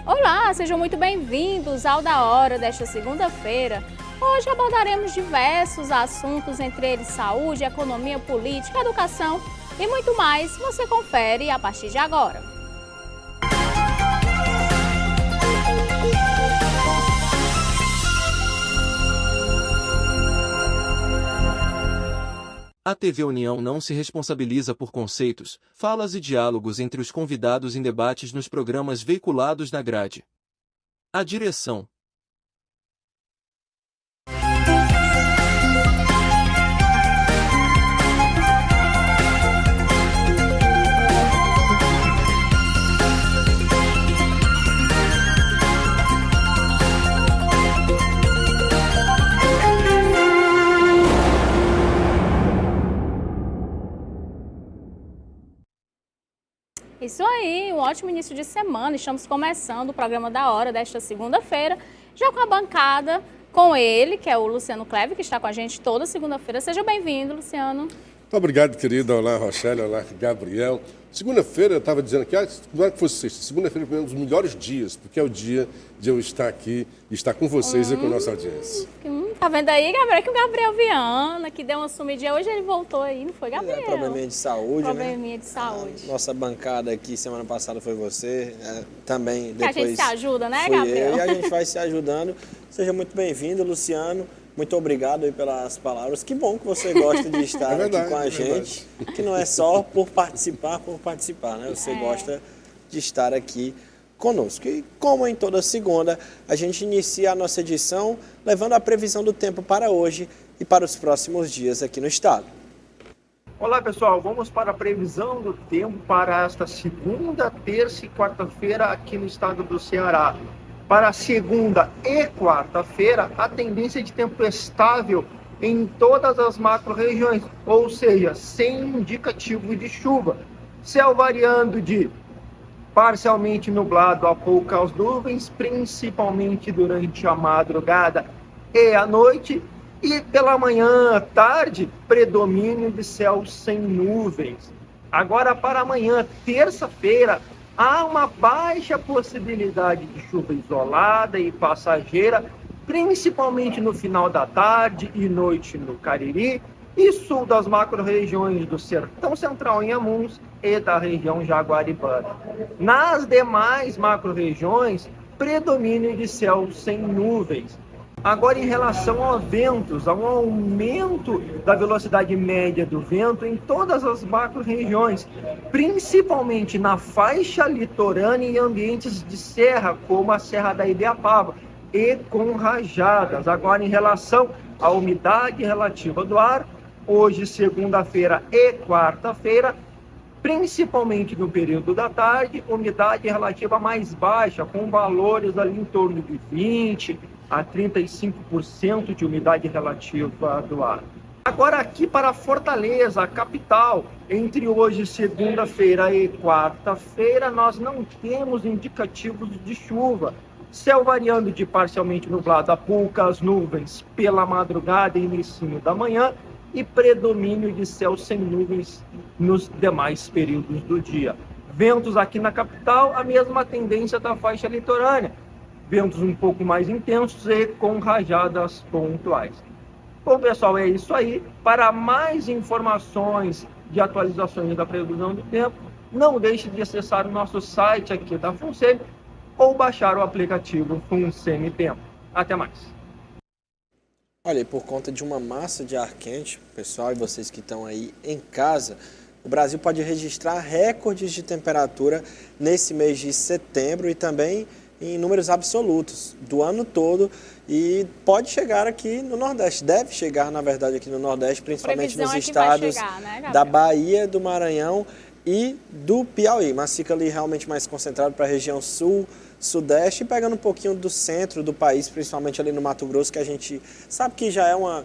Olá, sejam muito bem-vindos ao Da Hora desta segunda-feira. Hoje abordaremos diversos assuntos, entre eles saúde, economia, política, educação e muito mais. Você confere a partir de agora. A TV União não se responsabiliza por conceitos, falas e diálogos entre os convidados em debates nos programas veiculados na grade. A direção. Isso aí, um ótimo início de semana. Estamos começando o programa Da Hora desta segunda-feira, já com a bancada, com ele, que é o Luciano Cleves, que está com a gente toda segunda-feira. Seja bem-vindo, Luciano. Muito obrigado, querida. Olá, Rochelle. Olá, Gabriel. Segunda-feira, eu estava dizendo que não é que fosse sexta, segunda-feira foi um dos melhores dias, porque é o dia de eu estar aqui e estar com vocês e com a nossa audiência. Tá vendo aí, Gabriel, que o Gabriel Viana, que deu uma sumidinha, hoje ele voltou aí, não foi, Gabriel? Probleminha de saúde, Probleminha de saúde. Nossa bancada aqui, semana passada foi você, também depois Que a gente se ajuda, né, fui Gabriel? eu, e a gente vai se ajudando. Seja muito bem-vindo, Luciano. Muito obrigado aí pelas palavras. Que bom que você gosta de estar aqui com a gente, que não é só por participar, né? Você gosta de estar aqui conosco. E como em toda segunda, a gente inicia a nossa edição levando a previsão do tempo para hoje e para os próximos dias aqui no estado. Olá pessoal, vamos para a previsão do tempo para esta segunda, terça e quarta-feira aqui no estado do Ceará. Para a segunda e quarta-feira, a tendência de tempo estável em todas as macro-regiões, ou seja, sem indicativo de chuva. Céu variando de parcialmente nublado a poucas nuvens, principalmente durante a madrugada e a noite, e pela manhã, tarde, predomínio de céu sem nuvens. Agora para amanhã, terça-feira, há uma baixa possibilidade de chuva isolada e passageira, principalmente no final da tarde e noite no Cariri e sul das macro-regiões do Sertão Central em Amuns e da região Jaguaribana. Nas demais macro-regiões, predomínio de céu sem nuvens. Agora, em relação a ventos, há um aumento da velocidade média do vento em todas as macro-regiões, principalmente na faixa litorânea e ambientes de serra, como a Serra da Ibiapaba, e com rajadas. Agora, em relação à umidade relativa do ar, hoje, segunda-feira e quarta-feira, principalmente no período da tarde, umidade relativa mais baixa, com valores ali em torno de 20% a 35% de umidade relativa do ar. Agora aqui para Fortaleza, a capital, entre hoje, segunda-feira e quarta-feira, nós não temos indicativos de chuva. Céu variando de parcialmente nublado a poucas nuvens pela madrugada e início da manhã e predomínio de céu sem nuvens nos demais períodos do dia. Ventos aqui na capital, a mesma tendência da faixa litorânea. Ventos um pouco mais intensos e com rajadas pontuais. Bom, pessoal, é isso aí. Para mais informações de atualizações da previsão do tempo, não deixe de acessar o nosso site aqui da FUNSEMI ou baixar o aplicativo FUNSEMI Tempo. Até mais. Olha, e por conta de uma massa de ar quente, pessoal, e vocês que estão aí em casa, o Brasil pode registrar recordes de temperatura nesse mês de setembro e também em números absolutos do ano todo, e pode chegar aqui no Nordeste, deve chegar, na verdade, aqui no Nordeste, principalmente nos estados da Bahia, do Maranhão e do Piauí, mas fica ali realmente mais concentrado para a região sul, sudeste, e pegando um pouquinho do centro do país, principalmente ali no Mato Grosso, que a gente sabe que já é uma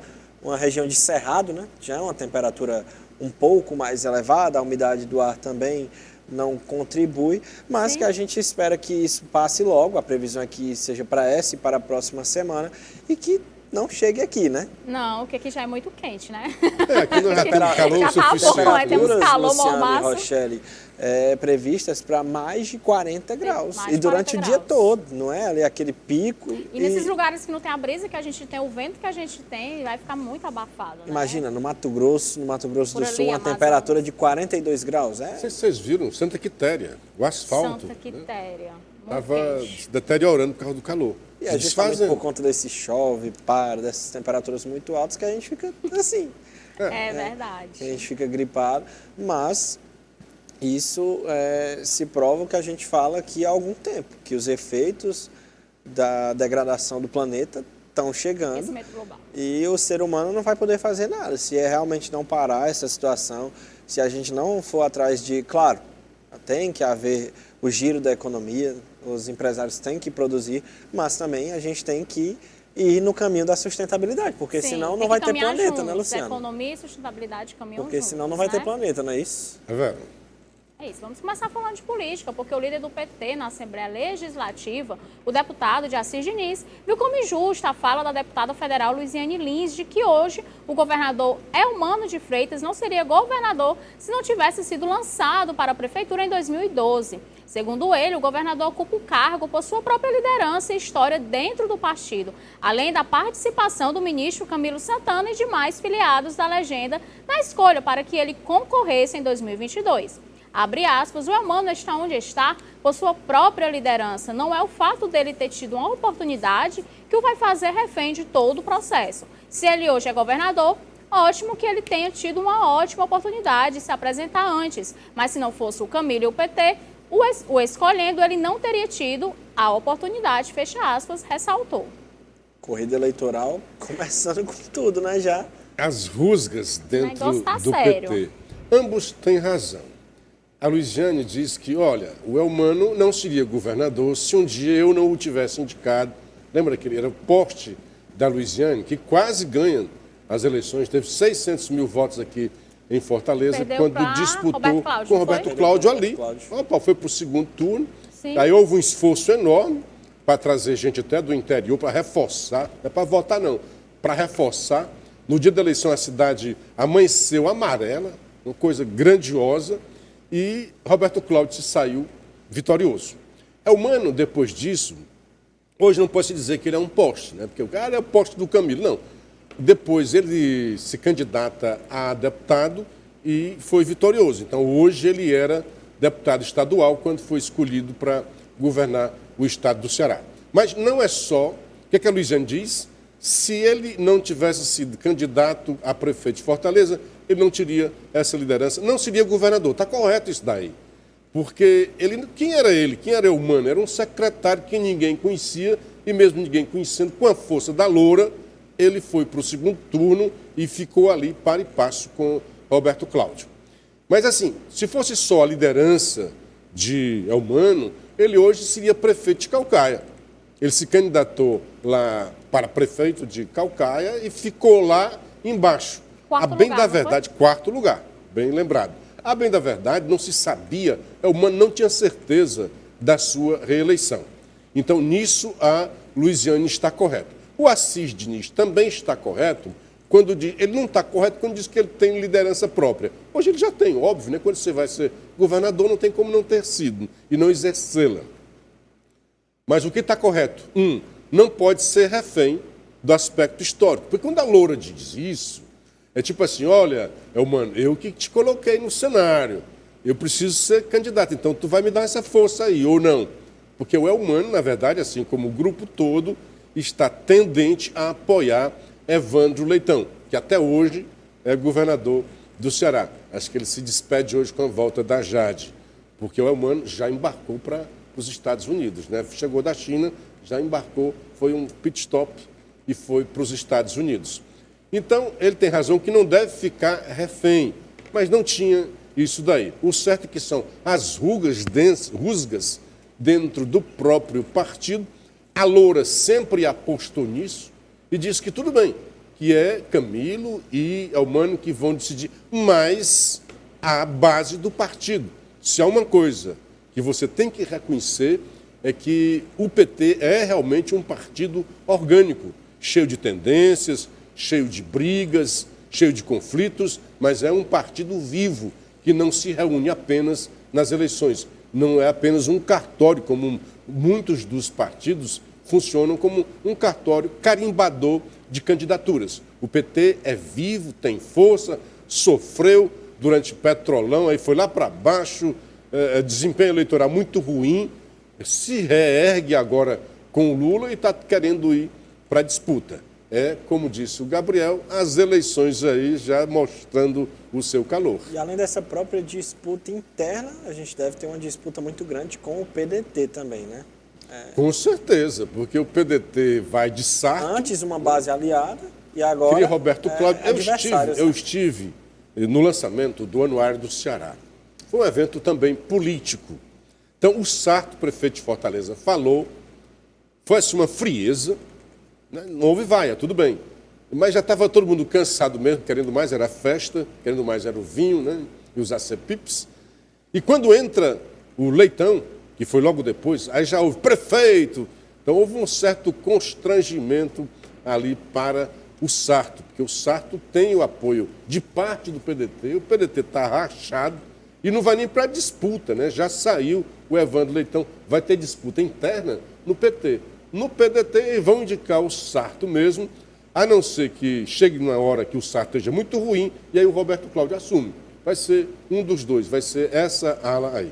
região de cerrado, né? Já é uma temperatura um pouco mais elevada, a umidade do ar também não contribui, mas que a gente espera que isso passe logo. A previsão é que seja para essa e para a próxima semana, e que não chegue aqui, né? Não, porque aqui já é muito quente, né? Aqui não já tem calor Já tá suficiente. bom, temos calor, Luciano e mormaço. Rochelle, previstas para mais de 40 graus. mais E de durante 40 o dia graus. todo, não é? Ali aquele pico. E nesses lugares que não tem a brisa que a gente tem, o vento que a gente tem, vai ficar muito abafado, né? Imagina, no Mato Grosso Por do Sul, ali, uma Amazonas. temperatura de 42 graus. Não sei se vocês viram, Santa Quitéria, o asfalto. Santa Quitéria. Estava Quente. deteriorando por causa do calor. E Se é justamente desfazendo. por conta desse chove, para, dessas temperaturas muito altas que a gente fica assim. É verdade. A gente fica gripado, mas isso se prova o que a gente fala aqui há algum tempo, que os efeitos da degradação do planeta estão chegando Aquecimento global. e o ser humano não vai poder fazer nada. Se realmente não parar essa situação, se a gente não for atrás de... Claro, tem que haver o giro da economia, os empresários têm que produzir, mas também a gente tem que ir no caminho da sustentabilidade, porque Sim, senão tem não que vai ter caminhar planeta, juntos. né, Luciano? Economia e sustentabilidade caminham Porque juntos, senão não vai ter né? planeta, não é isso? É vendo? É isso, vamos começar falando de política, porque o líder do PT na Assembleia Legislativa, o deputado de Assis Diniz, viu como injusta a fala da deputada federal Luiziane Lins de que hoje o governador Eumano de Freitas não seria governador se não tivesse sido lançado para a prefeitura em 2012. Segundo ele, o governador ocupa o cargo por sua própria liderança e história dentro do partido, além da participação do ministro Camilo Santana e demais filiados da legenda na escolha para que ele concorresse em 2022. Abre aspas, o Eumano está onde está por sua própria liderança. Não é o fato dele ter tido uma oportunidade que o vai fazer refém de todo o processo. Se ele hoje é governador, ótimo que ele tenha tido uma ótima oportunidade de se apresentar antes. Mas se não fosse o Camilo e o PT, o escolhendo, ele não teria tido a oportunidade, fecha aspas, ressaltou. Corrida eleitoral começando com tudo, né, já? As rusgas dentro negócio tá do sério. PT. Ambos têm razão. A Luiziane diz que, olha, o Eumano não seria governador se um dia eu não o tivesse indicado. Lembra que ele era o poste da Luiziane, que quase ganha as eleições, teve 600 mil votos aqui em Fortaleza, Perdeu quando pra disputou Roberto Cláudio, com não Roberto foi? Cláudio Roberto ali. Cláudio. Opa, foi para o segundo turno. Sim. Aí houve um esforço enorme para trazer gente até do interior, para reforçar, não é para votar não, para reforçar. No dia da eleição a cidade amanheceu amarela, uma coisa grandiosa, e Roberto Cláudio se saiu vitorioso. Eumano, depois disso, hoje não pode se dizer que ele é um poste, né? Porque o cara é o poste do Camilo, não. Depois ele se candidata a deputado e foi vitorioso. Então hoje ele era deputado estadual quando foi escolhido para governar o estado do Ceará. Mas não é só, o que a Luiziane diz? Se ele não tivesse sido candidato a prefeito de Fortaleza, ele não teria essa liderança, não seria governador. Está correto isso daí. Porque quem era ele? Quem era Eumano? Era um secretário que ninguém conhecia, e mesmo ninguém conhecendo, com a força da loura, ele foi para o segundo turno e ficou ali para e passo com Roberto Cláudio. Mas assim, se fosse só a liderança de Eumano, ele hoje seria prefeito de Caucaia. Ele se candidatou lá para prefeito de Caucaia e ficou lá embaixo. Quarto A bem lugar, da não foi? verdade, quarto lugar, bem lembrado. A bem da verdade, não se sabia, Eumano não tinha certeza da sua reeleição. Então, nisso, a Luiziane está correta. O Assis Diniz também está correto quando diz, ele não está correto quando diz que ele tem liderança própria. Hoje ele já tem, óbvio, né? Quando você vai ser governador, não tem como não ter sido e não exercê-la. Mas o que está correto? Não pode ser refém do aspecto histórico. Porque quando a loura diz isso, é tipo assim, olha, Eumano, eu que te coloquei no cenário, eu preciso ser candidato, então tu vai me dar essa força aí, ou não. Porque o Eumano, na verdade, assim como o grupo todo, está tendente a apoiar Evandro Leitão, que até hoje é governador do Ceará. Acho que ele se despede hoje com a volta da Jade, porque o Eumano já embarcou para os Estados Unidos, né? Chegou da China, já embarcou, foi um pit stop e foi para os Estados Unidos. Então, ele tem razão que não deve ficar refém, mas não tinha isso daí. O certo é que são as rusgas dentro do próprio partido. A loura sempre apostou nisso e disse que tudo bem, que é Camilo e Eumano que vão decidir, mas a base do partido. Se há uma coisa que você tem que reconhecer é que o PT é realmente um partido orgânico, cheio de tendências, cheio de brigas, cheio de conflitos, mas é um partido vivo que não se reúne apenas nas eleições. Não é apenas um cartório, como muitos dos partidos funcionam como um cartório carimbador de candidaturas. O PT é vivo, tem força, sofreu durante o Petrolão, aí foi lá para baixo, desempenho eleitoral muito ruim, se reergue agora com o Lula e está querendo ir para a disputa. É, como disse o Gabriel, as eleições aí já mostrando o seu calor. E além dessa própria disputa interna, a gente deve ter uma disputa muito grande com o PDT também, né? Com certeza, porque o PDT vai de Sarto. Antes uma base aliada e agora Queria Roberto Cláudio. Eu né? estive no lançamento do Anuário do Ceará. Foi um evento também político. Então, o Sarto, prefeito de Fortaleza, falou, foi assim uma frieza, né? Não houve vaia, tudo bem. Mas já estava todo mundo cansado mesmo, querendo mais era a festa, querendo mais era o vinho, né? E os acepipes. E quando entra o Leitão, que foi logo depois, aí já houve prefeito. Então houve um certo constrangimento ali para o Sarto, porque o Sarto tem o apoio de parte do PDT, o PDT está rachado e não vai nem para a disputa, né? Já saiu o Evandro Leitão, vai ter disputa interna no PT. No PDT vão indicar o Sarto mesmo, a não ser que chegue na hora que o Sarto esteja muito ruim e aí o Roberto Cláudio assume. Vai ser um dos dois, vai ser essa ala aí.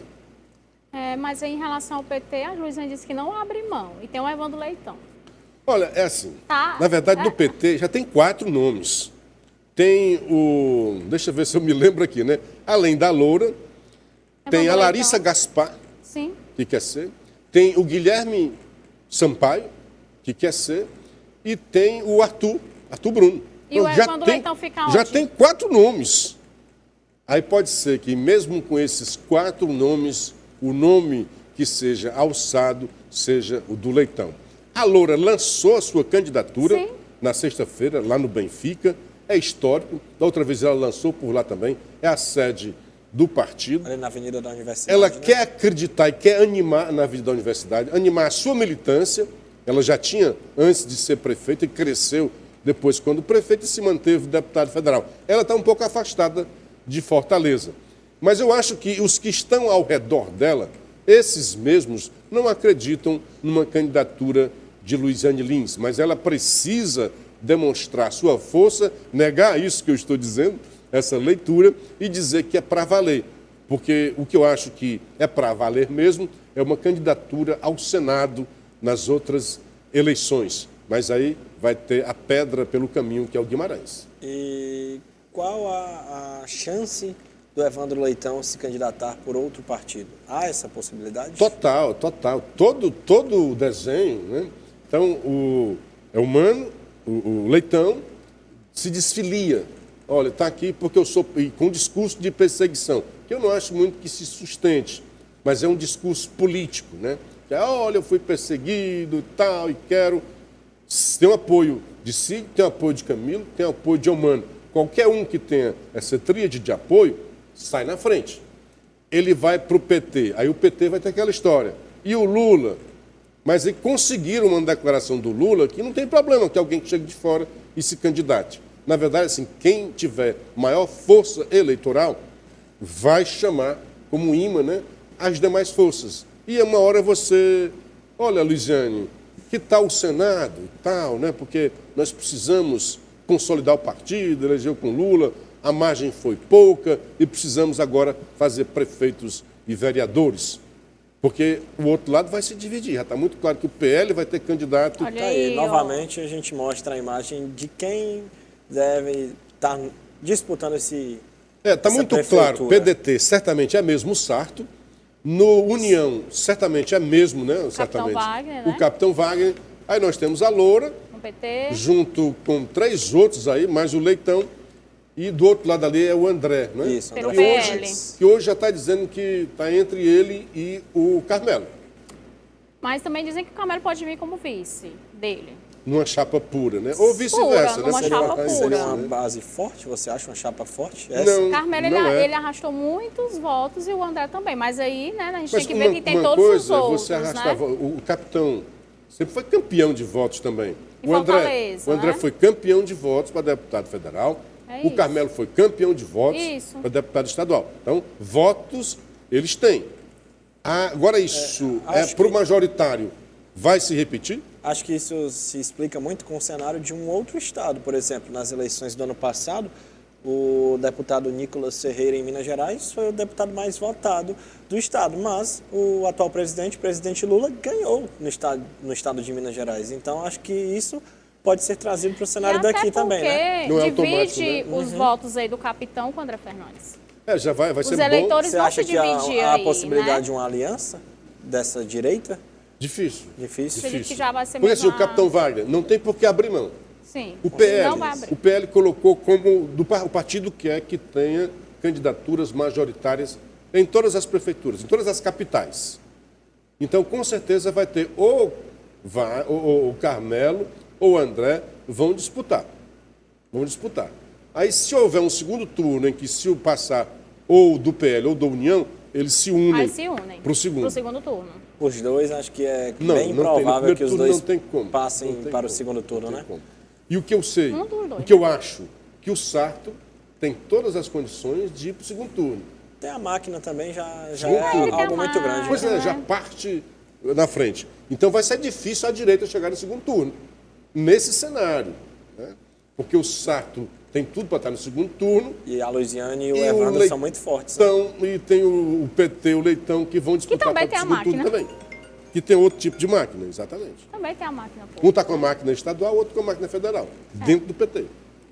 Mas em relação ao PT, a Luiziane disse que não abre mão. E tem o Evandro Leitão. Olha, é assim. Tá. Na verdade, no PT já tem 4 nomes. Tem o... Deixa eu ver se eu me lembro aqui, né? Além da Loura, tem a Larissa Gaspar, Sim. que quer ser. Tem o Guilherme Sampaio, que quer ser. E tem o Arthur Bruno. E o Evandro Leitão fica onde? Já tem 4 nomes. Aí pode ser que mesmo com esses 4 nomes, o nome que seja alçado seja o do Leitão. A Loura lançou a sua candidatura na sexta-feira, lá no Benfica. É histórico. Da outra vez ela lançou por lá também. É a sede do partido. Ali na Avenida da Universidade. Ela né? quer acreditar e quer animar na vida da universidade, animar a sua militância. Ela já tinha, antes de ser prefeita, e cresceu depois quando prefeita e se manteve deputada federal. Ela está um pouco afastada de Fortaleza. Mas eu acho que os que estão ao redor dela, esses mesmos, não acreditam numa candidatura de Luiziane Lins, mas ela precisa demonstrar sua força, negar isso que eu estou dizendo, essa leitura, e dizer que é para valer. Porque o que eu acho que é para valer mesmo é uma candidatura ao Senado nas outras eleições. Mas aí vai ter a pedra pelo caminho, que é o Guimarães. E qual a chance do Evandro Leitão se candidatar por outro partido? Há essa possibilidade? Total. Todo o desenho, né? Então, o Leitão se desfilia. Olha, está aqui porque eu sou... E com um discurso de perseguição, que eu não acho muito que se sustente, mas é um discurso político, né? Que é, olha, eu fui perseguido e tal, e quero... Tem o apoio de Cid, tem o apoio de Camilo, tem o apoio de Eumano. Qualquer um que tenha essa tríade de apoio, sai na frente. Ele vai para o PT, aí o PT vai ter aquela história. E o Lula? Mas aí conseguiram uma declaração do Lula que não tem problema que alguém chegue de fora e se candidate. Na verdade, assim, quem tiver maior força eleitoral vai chamar como imã, né, as demais forças. E uma hora você... Olha, Luiziane, que tal o Senado e tal, né? Porque nós precisamos consolidar o partido, elegeu com Lula, a margem foi pouca e precisamos agora fazer prefeitos e vereadores. Porque o outro lado vai se dividir. Já está muito claro que o PL vai ter candidato. Olha Tá aí, novamente a gente mostra a imagem de quem deve estar disputando esse. Está muito claro. PDT certamente é mesmo o Sarto. No União, certamente é mesmo, né? Capitão Wagner, né? O Capitão Wagner. Aí nós temos a Loura, No PT. junto com 3 outros aí, mais o Leitão. E do outro lado ali é o André, né? Isso, Pelo André. PL. Que hoje já está dizendo que está entre ele e o Carmelo. Mas também dizem que o Carmelo pode vir como vice dele. Numa chapa pura, né? Ou vice-versa, Pura, numa né? chapa Seria- pura. Seria uma base forte, você acha? Uma chapa forte? Essa? Não, O Carmelo, não é. ele arrastou muitos votos e o André também. Mas aí, né, a gente Mas tem que ver que tem todos os é outros, você arrastava né? o capitão sempre foi campeão de votos também. E O André Fortaleza, né? foi campeão de votos para deputado federal. É O isso. Carmelo foi campeão de votos Isso. para deputado estadual. Então, votos eles têm. Agora, isso acho para o que- majoritário vai se repetir? Acho que isso se explica muito com o cenário de um outro estado. Por exemplo, nas eleições do ano passado, o deputado Nicolas Ferreira, em Minas Gerais, foi o deputado mais votado do estado. Mas o atual presidente, o presidente Lula, ganhou no estado de Minas Gerais. Então, acho que isso pode ser trazido para o cenário E até daqui também, né? Não é divide automático, né? os votos aí do capitão com o André Fernandes. Já vai Os ser eleitores Você vão acha se que dividir há a aí, possibilidade né? de uma aliança dessa direita? difícil. Difícil. Acredito que já vai ser Porque assim, o mesmo capitão Wagner não tem por que abrir mão. Sim, O PL, não vai abrir. o PL colocou como o partido quer que tenha candidaturas majoritárias em todas as prefeituras, em todas as capitais. Então, com certeza, vai ter ou o Carmelo ou o André vão disputar. Vão disputar. Aí, se houver um segundo turno em que se o passar ou do PL ou da União, eles se Aí unem se unem para o segundo. pro segundo turno. Os dois, acho que é Não, bem não tem. No provável primeiro que os turno dois não tem como. passem Não tem para o como. segundo turno, Não né? tem como. E o que eu sei, Um dos dois, o que eu né? acho, que o Sarto tem todas as condições de ir para o segundo turno. Tem a máquina também, já Segundo é turno. Ele tem algo a muito grande. Pois máquina. é, já parte na frente. Então vai ser difícil a direita chegar no segundo turno, nesse cenário. Né? Porque o Sarto tem tudo para estar no segundo turno. E a Luiziane e o E Evandro Leitão, são muito fortes. Né? E tem o PT, o Leitão, que vão disputar também para tem o a segundo turno máquina. também. Que tem outro tipo de máquina, exatamente. Também tem a máquina pô. Um está com a máquina estadual, outro com a máquina federal, dentro do PT.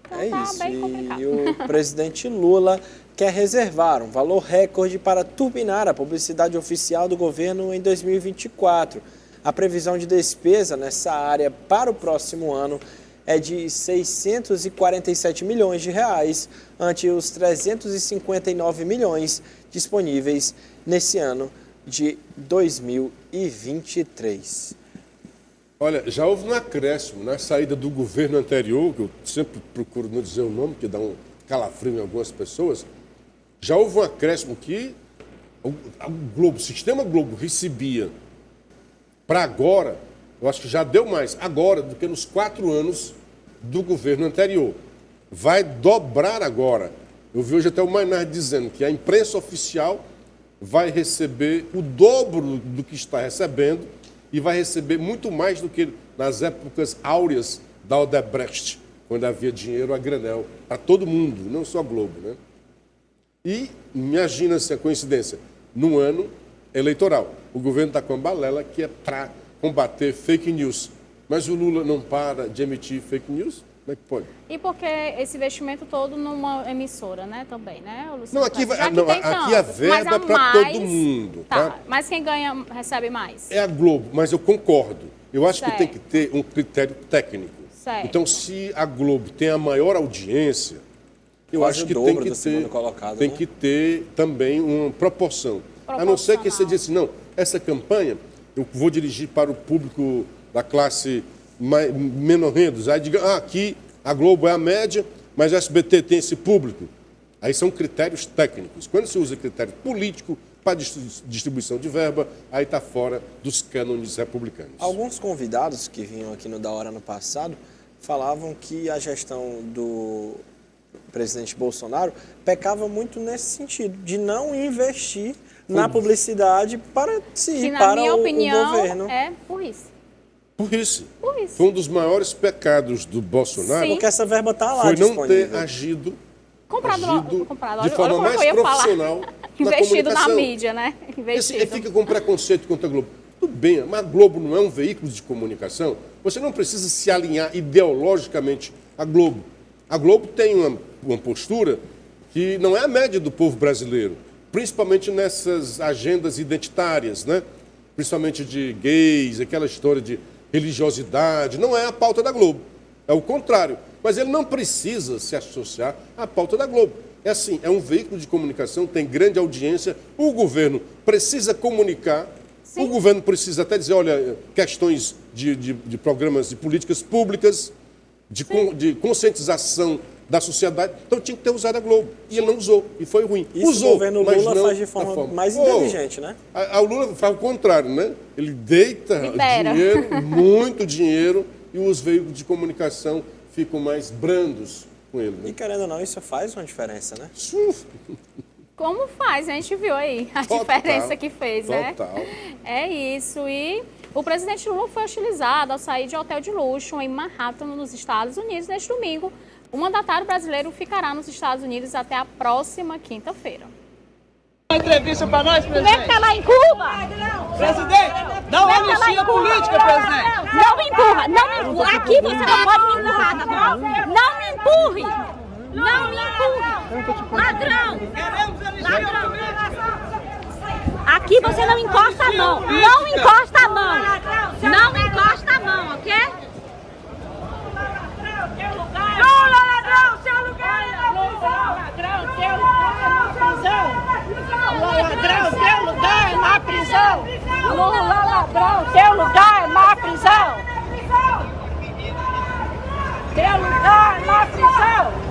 Então É tá isso. bem complicado. E o presidente Lula quer reservar um valor recorde para turbinar a publicidade oficial do governo em 2024. A previsão de despesa nessa área para o próximo ano é de 647 milhões de reais, ante os 359 milhões disponíveis nesse ano de 2023. Olha, já houve um acréscimo na saída do governo anterior, que eu sempre procuro não dizer o nome, que dá um calafrio em algumas pessoas. Já houve um acréscimo que o Globo, o Sistema Globo recebia para agora, eu acho que já deu mais agora do que nos 4 anos do governo anterior. Vai dobrar agora. Eu vi hoje até o Maynard dizendo que a imprensa oficial vai receber o dobro do que está recebendo e vai receber muito mais do que nas épocas áureas da Odebrecht, quando havia dinheiro a granel para todo mundo, não só a Globo, né? E imagina-se a coincidência, num ano eleitoral. O governo está com a balela que é para combater fake news. Mas o Lula não para de emitir fake news? Como é que pode? E porque esse investimento todo numa emissora, né, também, né, Luciano? Não, aqui, Já que não, tem aqui a tantos, verba mas é para mais- todo mundo. Tá, Tá? mas quem ganha recebe mais. É a Globo, mas eu concordo. Eu acho que Certo. tem que ter um critério técnico. Certo. Então, se a Globo tem a maior audiência, eu Quase acho o que dobro tem que do segundo ter, colocado, tem né? que ter também uma proporção. A não ser que você diga assim, não, essa campanha eu vou dirigir para o público da classe menor rendos. Aí diga, aqui a Globo é a média, mas a SBT tem esse público. Aí são critérios técnicos. Quando se usa critério político para distribuição de verba, aí está fora dos cânones republicanos. Alguns convidados que vinham aqui no Da Hora no passado falavam que a gestão do presidente Bolsonaro pecava muito nesse sentido, de não investir na publicidade para Que, si, na para minha o opinião, governo. é burrice. Burrice. Burrice. Foi um dos maiores pecados do Bolsonaro. Sim. Porque essa verba está lá Foi não disponível. ter agido Comprado de forma olha como mais eu ia falar. profissional na Investido na comunicação. mídia, né? Investido. Fica com preconceito contra a Globo. Tudo bem, mas a Globo não é um veículo de comunicação. Você não precisa se alinhar ideologicamente à Globo. A Globo tem uma postura que não é a média do povo brasileiro, principalmente nessas agendas identitárias, né? Principalmente de gays, aquela história de religiosidade. Não é a pauta da Globo. É o contrário. Mas ele não precisa se associar à pauta da Globo. É assim, é um veículo de comunicação, tem grande audiência, o governo precisa comunicar, Sim. o governo precisa até dizer, olha, questões de programas de políticas públicas, de conscientização da sociedade. Então tinha que ter usado a Globo. E ele não usou. E foi ruim. Isso usou, o governo mas Lula não faz de forma mais inteligente, né? O Lula faz o contrário, né? Ele deita Libera. dinheiro, muito dinheiro, e os veículos de comunicação ficam mais brandos com ele. Né? E querendo ou não, isso faz uma diferença, né? Como faz? A gente viu aí a Total, diferença que fez, né? total. É isso. E o presidente Lula foi hostilizado ao sair de hotel de luxo em Manhattan, nos Estados Unidos, neste domingo. O mandatário brasileiro ficará nos Estados Unidos até a próxima quinta-feira. Uma entrevista para nós, Como é que presidente. tá lá em Cuba? Presidente, dá uma anistia política, presidente. Não me empurra, não me empurra. Aqui você não pode me empurrar, tá bom? Não me empurre. Não me empurre. Ladrão. Ladrão. Aqui você não encosta a mão. Não encosta a mão. Não encosta a mão, ok? Lula, ladrão, seu lugar é na prisão. Ladrão, seu lugar é na prisão. Lula, ladrão, seu lugar é na prisão. Seu lugar é na prisão.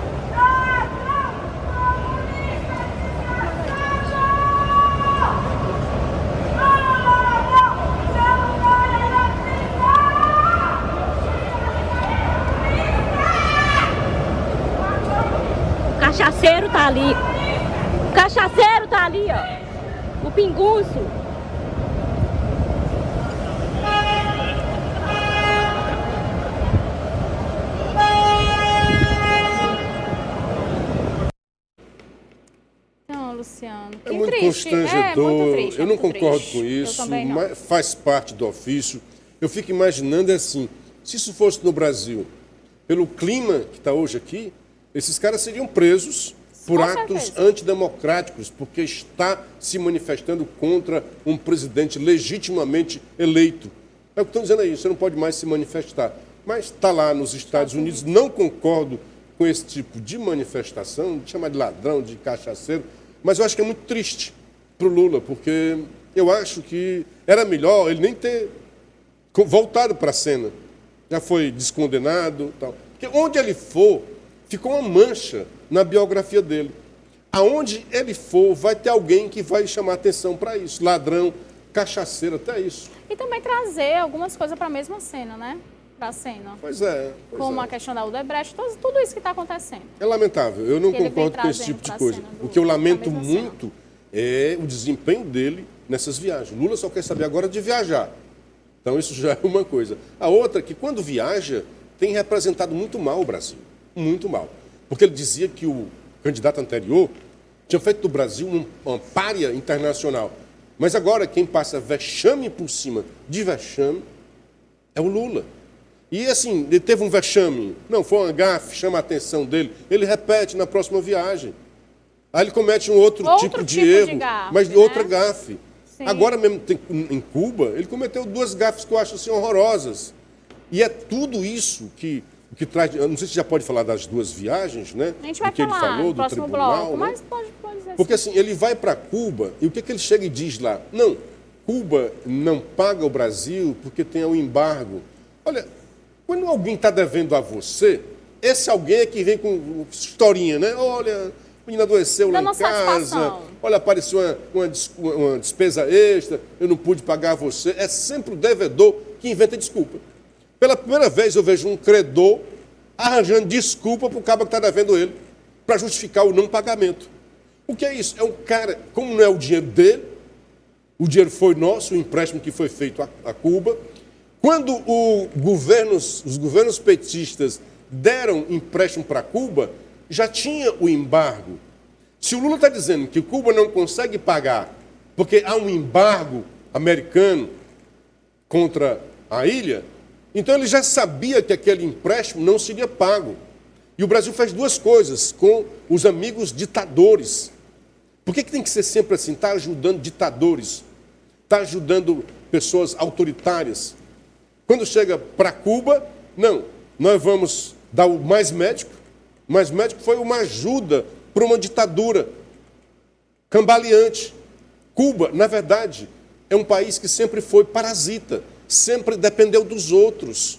O cachaceiro tá ali. O cachaceiro tá ali, ó. O pinguço. Então, Luciano, que É muito triste. constrangedor, muito triste, eu não muito concordo triste. com Eu isso, também não. mas faz parte do ofício. Eu fico imaginando assim, se isso fosse no Brasil, pelo clima que está hoje aqui, esses caras seriam presos por Com atos certeza. antidemocráticos, porque está se manifestando contra um presidente legitimamente eleito. É o que estão dizendo aí, você não pode mais se manifestar. Mas está lá nos Estados Unidos, não concordo com esse tipo de manifestação, de chamar de ladrão, de cachaceiro, mas eu acho que é muito triste para o Lula, porque eu acho que era melhor ele nem ter voltado para a cena. Já foi descondenado, tal. Porque onde ele for, ficou uma mancha na biografia dele. Aonde ele for, vai ter alguém que vai chamar atenção para isso. Ladrão, cachaceiro, até isso. E também trazer algumas coisas para a mesma cena, né? Para a cena. Pois é. Pois Como é. a questão da Odebrecht, tudo isso que está acontecendo. É lamentável, eu não Que ele vem concordo com esse trazendo tipo de pra coisa. cena do- O que eu lamento da mesma muito é o desempenho dele nessas viagens. Lula só quer saber agora de viajar. Então isso já é uma coisa. A outra é que quando viaja, tem representado muito mal o Brasil. Muito mal. Porque ele dizia que o candidato anterior tinha feito do Brasil uma pária internacional. Mas agora quem passa vexame por cima de vexame é o Lula. E assim, ele teve um vexame, não, foi uma gafe, chama a atenção dele, ele repete na próxima viagem. Aí ele comete um outro tipo de erro, gafe, mas né? outra gafe. Sim. Agora mesmo em Cuba, ele cometeu duas gafes que eu acho assim horrorosas. E é tudo isso que traz. Eu não sei se já pode falar das duas viagens, né? A gente vai do que falar ele falou, no do próximo tribunal, bloco, né? mas pode dizer Porque assim, ele vai para Cuba e o que ele chega e diz lá? Não, Cuba não paga o Brasil porque tem o embargo. Olha, quando alguém está devendo a você, esse alguém é que vem com historinha, né? Olha, a menina adoeceu lá Dando em casa, satisfação. olha, apareceu uma despesa extra, eu não pude pagar você. É sempre o devedor que inventa desculpa. Pela primeira vez eu vejo um credor arranjando desculpa para o cara que está devendo ele, para justificar o não pagamento. O que é isso? É um cara, como não é o dinheiro dele, o dinheiro foi nosso, o empréstimo que foi feito a Cuba. Quando os governos petistas deram empréstimo para Cuba, já tinha o embargo. Se o Lula está dizendo que Cuba não consegue pagar porque há um embargo americano contra a ilha, então ele já sabia que aquele empréstimo não seria pago. E o Brasil fez duas coisas com os amigos ditadores. Por que tem que ser sempre assim? Está ajudando ditadores, está ajudando pessoas autoritárias. Quando chega para Cuba, não, nós vamos dar o mais médico. O mais médico foi uma ajuda para uma ditadura cambaleante. Cuba, na verdade, é um país que sempre foi parasita, sempre dependeu dos outros.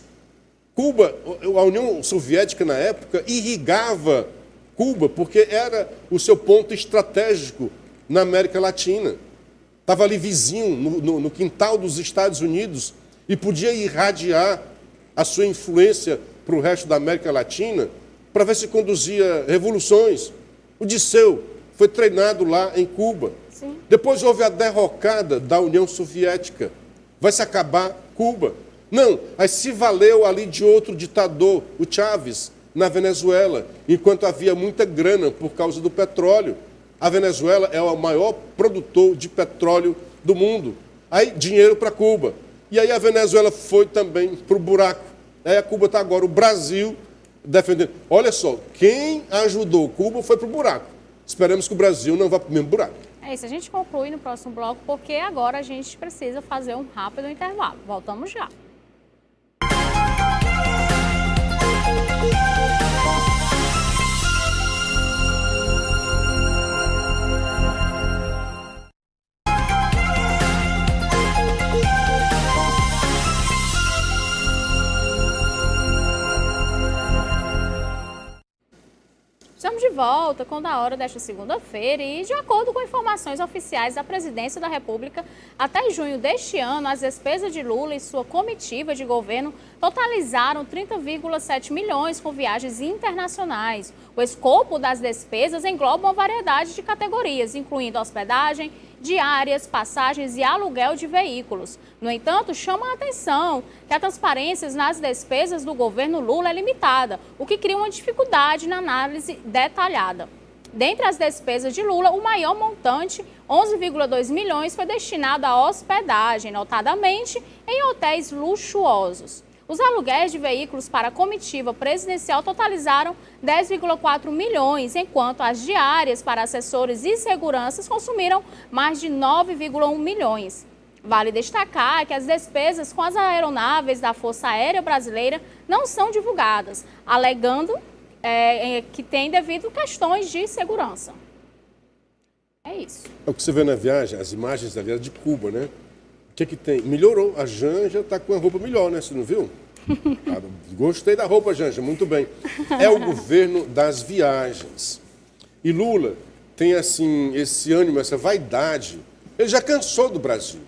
Cuba, a União Soviética na época irrigava Cuba porque era o seu ponto estratégico na América Latina. Estava ali vizinho, no quintal dos Estados Unidos, e podia irradiar a sua influência para o resto da América Latina para ver se conduzia revoluções. O Disseu foi treinado lá em Cuba. Sim. Depois houve a derrocada da União Soviética. Vai se acabar Cuba. Não, aí se valeu ali de outro ditador, o Chávez, na Venezuela, enquanto havia muita grana por causa do petróleo. A Venezuela é o maior produtor de petróleo do mundo. Aí, dinheiro para Cuba. E aí a Venezuela foi também para o buraco. Aí a Cuba está agora, o Brasil, defendendo. Olha só, quem ajudou Cuba foi para o buraco. Esperamos que o Brasil não vá para o mesmo buraco. É isso, a gente conclui no próximo bloco, porque agora a gente precisa fazer um rápido intervalo. Voltamos já. Estamos de volta com o Da Hora desta segunda-feira e, de acordo com informações oficiais da Presidência da República, até junho deste ano, as despesas de Lula e sua comitiva de governo totalizaram 30,7 milhões com viagens internacionais. O escopo das despesas engloba uma variedade de categorias, incluindo hospedagem, diárias, passagens e aluguel de veículos. No entanto, chama a atenção que a transparência nas despesas do governo Lula é limitada, o que cria uma dificuldade na análise detalhada. Dentre as despesas de Lula, o maior montante, 11,2 milhões, foi destinado à hospedagem, notadamente em hotéis luxuosos. Os aluguéis de veículos para a comitiva presidencial totalizaram 10,4 milhões, enquanto as diárias para assessores e seguranças consumiram mais de 9,1 milhões. Vale destacar que as despesas com as aeronaves da Força Aérea Brasileira não são divulgadas, alegando que tem devido questões de segurança. É isso. É o que você vê na viagem, as imagens ali de Cuba, né? O que tem? Melhorou. A Janja está com a roupa melhor, né? Você não viu? Gostei da roupa, Janja, muito bem. É o governo das viagens. E Lula tem, assim, esse ânimo, essa vaidade. Ele já cansou do Brasil.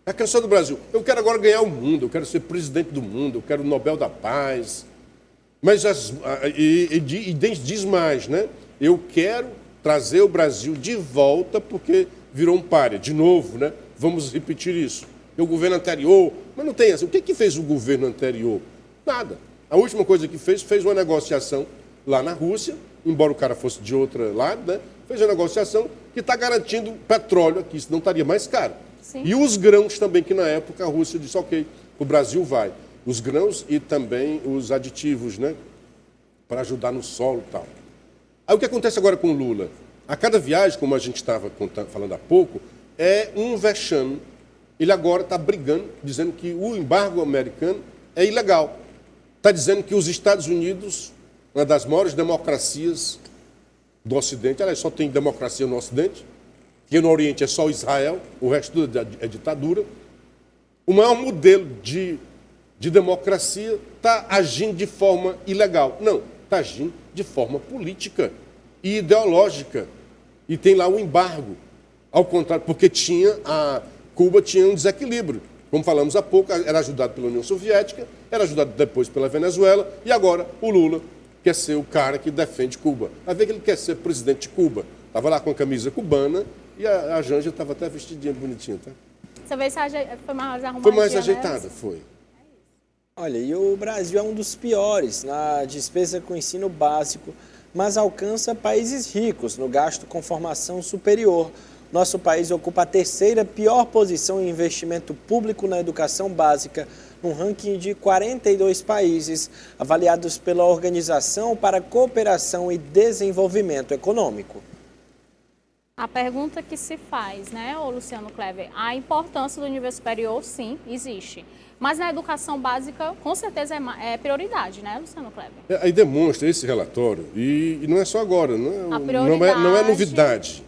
Já cansou do Brasil. Eu quero agora ganhar o mundo, eu quero ser presidente do mundo, eu quero o Nobel da Paz. Mas diz mais, né? Eu quero trazer o Brasil de volta porque virou um pária, de novo, né? Vamos repetir isso. E o governo anterior, mas não tem assim. O que fez o governo anterior? Nada. A última coisa que fez uma negociação lá na Rússia, embora o cara fosse de outro lado, né? Fez uma negociação que está garantindo petróleo aqui, senão estaria mais caro. Sim. E os grãos também, que na época a Rússia disse, ok, o Brasil vai. Os grãos e também os aditivos, né? Para ajudar no solo e tal. Aí o que acontece agora com o Lula? A cada viagem, como a gente estava falando há pouco, é um vexame. Ele agora está brigando, dizendo que o embargo americano é ilegal. Está dizendo que os Estados Unidos, uma das maiores democracias do Ocidente, aliás, só tem democracia no Ocidente, que no Oriente é só Israel, o resto tudo é ditadura. O maior modelo de democracia está agindo de forma ilegal. Não, está agindo de forma política e ideológica. E tem lá o embargo. Ao contrário, porque Cuba tinha um desequilíbrio. Como falamos há pouco, era ajudado pela União Soviética, era ajudado depois pela Venezuela, e agora o Lula quer ser o cara que defende Cuba. Vai ver que ele quer ser presidente de Cuba. Estava lá com a camisa cubana e a Janja estava até vestidinha, bonitinha. Tá? Você vê se foi mais arrumadinha, foi mais ajeitada, né? Foi. Olha, e o Brasil é um dos piores na despesa com ensino básico, mas alcança países ricos no gasto com formação superior. Nosso país ocupa a terceira pior posição em investimento público na educação básica, num ranking de 42 países, avaliados pela Organização para a Cooperação e Desenvolvimento Econômico. A pergunta que se faz, né, Luciano Clever, a importância do nível superior, sim, existe. Mas na educação básica, com certeza, é prioridade, né, Luciano Clever? Aí demonstra esse relatório, e não é só agora, não é novidade.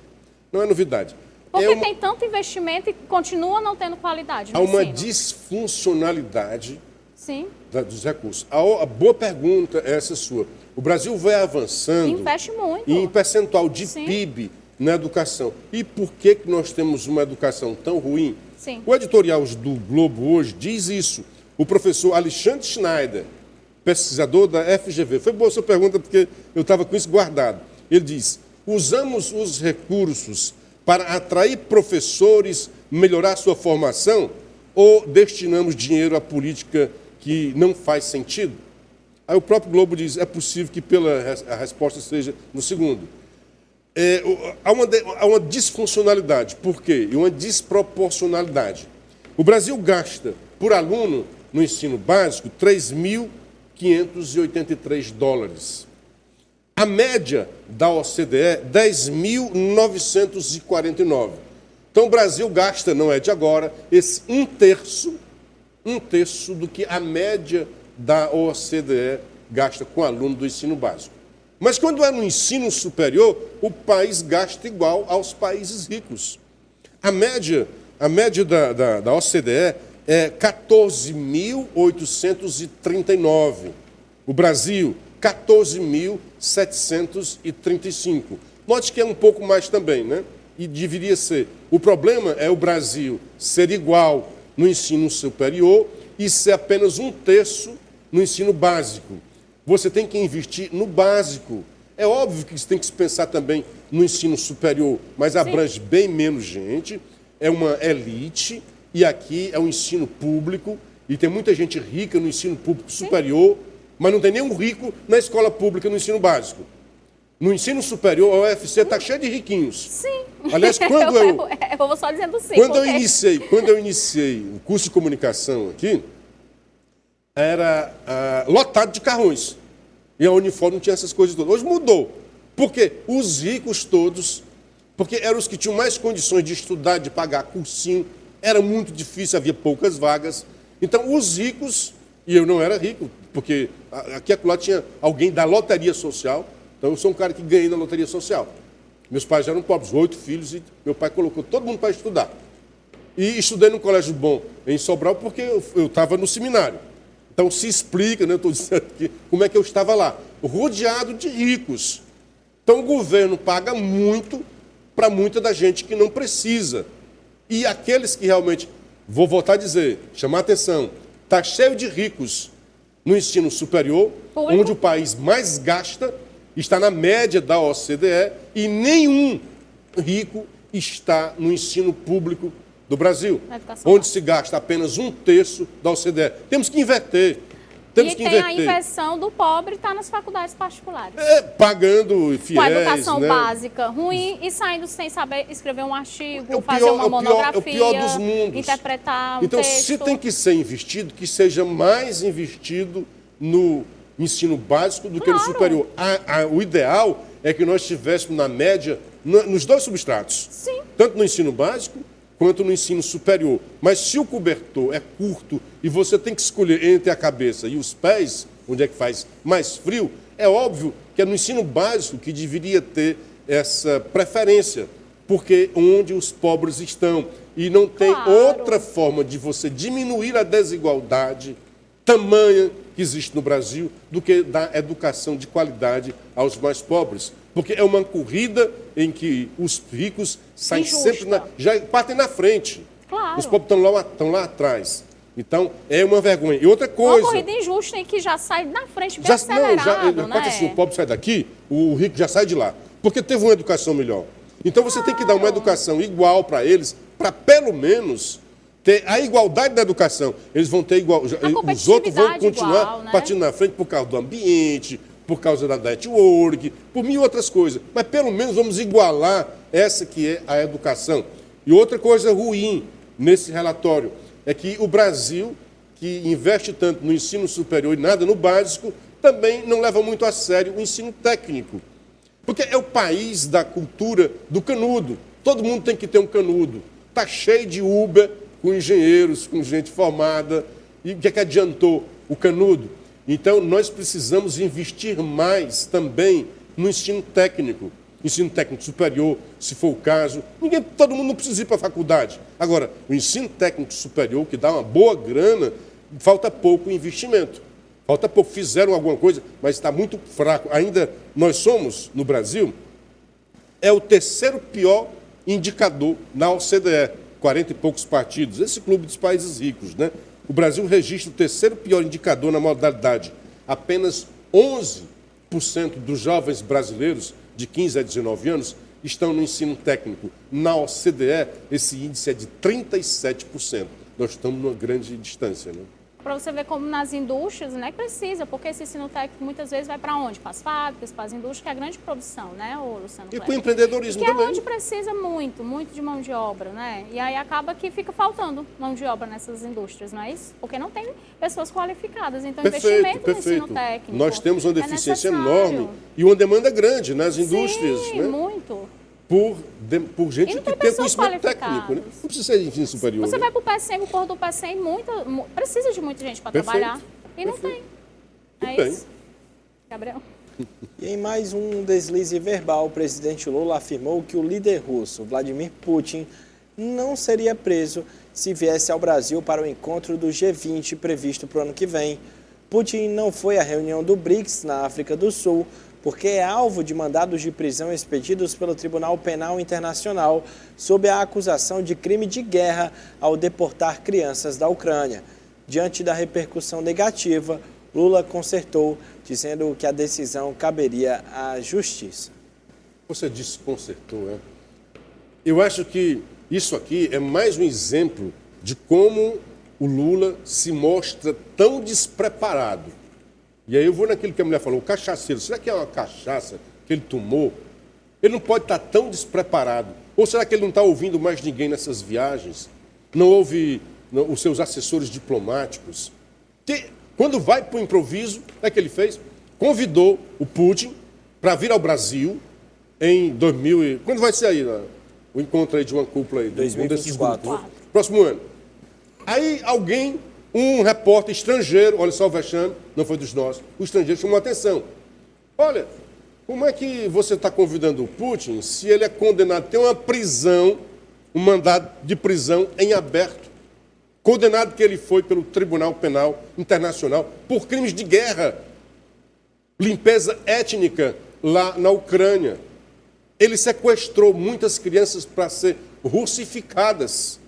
Não é novidade. Porque tem tanto investimento e continua não tendo qualidade no ensino. Há uma ensino. disfuncionalidade Sim. Dos recursos. A boa pergunta é essa sua. O Brasil vai avançando Investe muito. em percentual de Sim. PIB na educação. E por que nós temos uma educação tão ruim? Sim. O editorial do Globo hoje diz isso. O professor Alexandre Schneider, pesquisador da FGV, foi boa a sua pergunta porque eu estava com isso guardado. Ele diz, usamos os recursos para atrair professores, melhorar sua formação, ou destinamos dinheiro à política que não faz sentido? Aí o próprio Globo diz, é possível que a resposta seja no segundo. Há uma disfuncionalidade. Por quê? E uma desproporcionalidade. O Brasil gasta, por aluno, no ensino básico, 3.583 dólares. A média da OCDE, 10.949. Então, o Brasil gasta, não é de agora, esse um terço do que a média da OCDE gasta com aluno do ensino básico. Mas quando é no ensino superior, o país gasta igual aos países ricos. A média da OCDE é 14.839. O Brasil, 14.735. Note que é um pouco mais também, né? E deveria ser. O problema é o Brasil ser igual no ensino superior e ser apenas um terço no ensino básico. Você tem que investir no básico. É óbvio que você tem que se pensar também no ensino superior, mas abrange bem menos gente, é uma elite, e aqui é um ensino público, e tem muita gente rica no ensino público superior, mas não tem nenhum rico na escola pública no ensino básico. No ensino superior, a UFC está cheia de riquinhos. Sim. Aliás, quando eu vou só dizendo sim. Quando eu iniciei o curso de comunicação aqui, era lotado de carrões. E a uniforme não tinha essas coisas todas. Hoje mudou. Por quê? Os ricos todos, porque eram os que tinham mais condições de estudar, de pagar cursinho, era muito difícil, havia poucas vagas. Então, os ricos, e eu não era rico, porque aqui e acolá tinha alguém da loteria social. Então, eu sou um cara que ganhei na loteria social. Meus pais eram pobres, 8 filhos, e meu pai colocou todo mundo para estudar. E estudei num colégio bom em Sobral, porque eu estava no seminário. Então, se explica, né, eu estou dizendo aqui, como é que eu estava lá. Rodeado de ricos. Então, o governo paga muito para muita da gente que não precisa. E aqueles que realmente, vou voltar a dizer, chamar a atenção, está cheio de ricos no ensino superior, onde o país mais gasta, está na média da OCDE, e nenhum rico está no ensino público do Brasil, onde se gasta apenas um terço da OCDE. Temos que inverter. A inversão do pobre está nas faculdades particulares. Pagando fiéis, com a educação né? básica ruim e saindo sem saber escrever um artigo, fazer uma monografia, o pior dos mundos. Interpretar um então, texto. se tem que ser investido, que seja mais investido no ensino básico do que no superior. O ideal é que nós estivéssemos na média nos dois substratos. Sim. Tanto no ensino básico quanto no ensino superior. Mas se o cobertor é curto e você tem que escolher entre a cabeça e os pés, onde é que faz mais frio, é óbvio que é no ensino básico que deveria ter essa preferência, porque onde os pobres estão. E não tem outra forma de você diminuir a desigualdade tamanha que existe no Brasil do que dar educação de qualidade aos mais pobres. Porque é uma corrida em que os ricos saem sempre já partem na frente. Claro. Os pobres estão lá atrás. Então, é uma vergonha. E outra coisa... Uma corrida injusta em que já sai na frente bem acelerado, né? Assim, o pobre sai daqui, o rico já sai de lá. Porque teve uma educação melhor. Então, você tem que dar uma educação igual para eles, para pelo menos ter a igualdade da educação. Eles vão ter igual... Os outros vão continuar igual, né? partindo na frente por causa do ambiente, por causa da network, por mil outras coisas. Mas pelo menos vamos igualar essa que é a educação. E outra coisa ruim nesse relatório é que o Brasil, que investe tanto no ensino superior e nada no básico, também não leva muito a sério o ensino técnico. Porque é o país da cultura do canudo. Todo mundo tem que ter um canudo. Está cheio de Uber com engenheiros, com gente formada. E o que é que adiantou o canudo? Então, nós precisamos investir mais também no ensino técnico superior, se for o caso. Todo mundo não precisa ir para a faculdade. Agora, o ensino técnico superior, que dá uma boa grana, falta pouco investimento. Falta pouco. Fizeram alguma coisa, mas está muito fraco. Ainda nós somos, no Brasil, é o terceiro pior indicador na OCDE. 40 e poucos partidos. Esse clube dos países ricos, né? O Brasil registra o terceiro pior indicador na modalidade. Apenas 11% dos jovens brasileiros de 15 a 19 anos estão no ensino técnico. Na OCDE, esse índice é de 37%. Nós estamos numa grande distância, né? Para você ver como nas indústrias, né, precisa, porque esse ensino técnico muitas vezes vai para onde? Para as fábricas, para as indústrias, que é a grande produção, né, Luciano? E com o empreendedorismo que é também. onde precisa muito de mão de obra, né? E aí acaba que fica faltando mão de obra nessas indústrias, não é isso? Porque não tem pessoas qualificadas. Então, investimento no ensino técnico. Nós temos uma deficiência enorme e uma demanda grande nas indústrias. Sim, né? muito. Por gente que tem conhecimento técnico. Né? Não precisa ser de ensino superior. Você né? vai para o PECEM, o corpo do PECEM, precisa de muita gente para trabalhar. E não tem. É isso. Gabriel? E em mais um deslize verbal, o presidente Lula afirmou que o líder russo, Vladimir Putin, não seria preso se viesse ao Brasil para o encontro do G20 previsto para o ano que vem. Putin não foi à reunião do BRICS na África do Sul, porque é alvo de mandados de prisão expedidos pelo Tribunal Penal Internacional sob a acusação de crime de guerra ao deportar crianças da Ucrânia. Diante da repercussão negativa, Lula consertou, dizendo que a decisão caberia à Justiça. Você disse consertou, é? Eu acho que isso aqui é mais um exemplo de como o Lula se mostra tão despreparado. E aí eu vou naquilo que a mulher falou, o cachaceiro, será que é uma cachaça que ele tomou? Ele não pode estar tão despreparado. Ou será que ele não está ouvindo mais ninguém nessas viagens? Não ouve os seus assessores diplomáticos? Quando vai para o improviso, o que é que ele fez? Convidou o Putin para vir ao Brasil em 2000. Quando vai ser aí o encontro aí de uma cúpula aí? 2024. Próximo ano. Aí um repórter estrangeiro, olha só o vexame, não foi dos nossos, o estrangeiro chamou a atenção. Olha, como é que você está convidando o Putin se ele é condenado? Tem uma prisão, um mandado de prisão em aberto. Condenado que ele foi pelo Tribunal Penal Internacional por crimes de guerra, limpeza étnica lá na Ucrânia. Ele sequestrou muitas crianças para ser russificadas.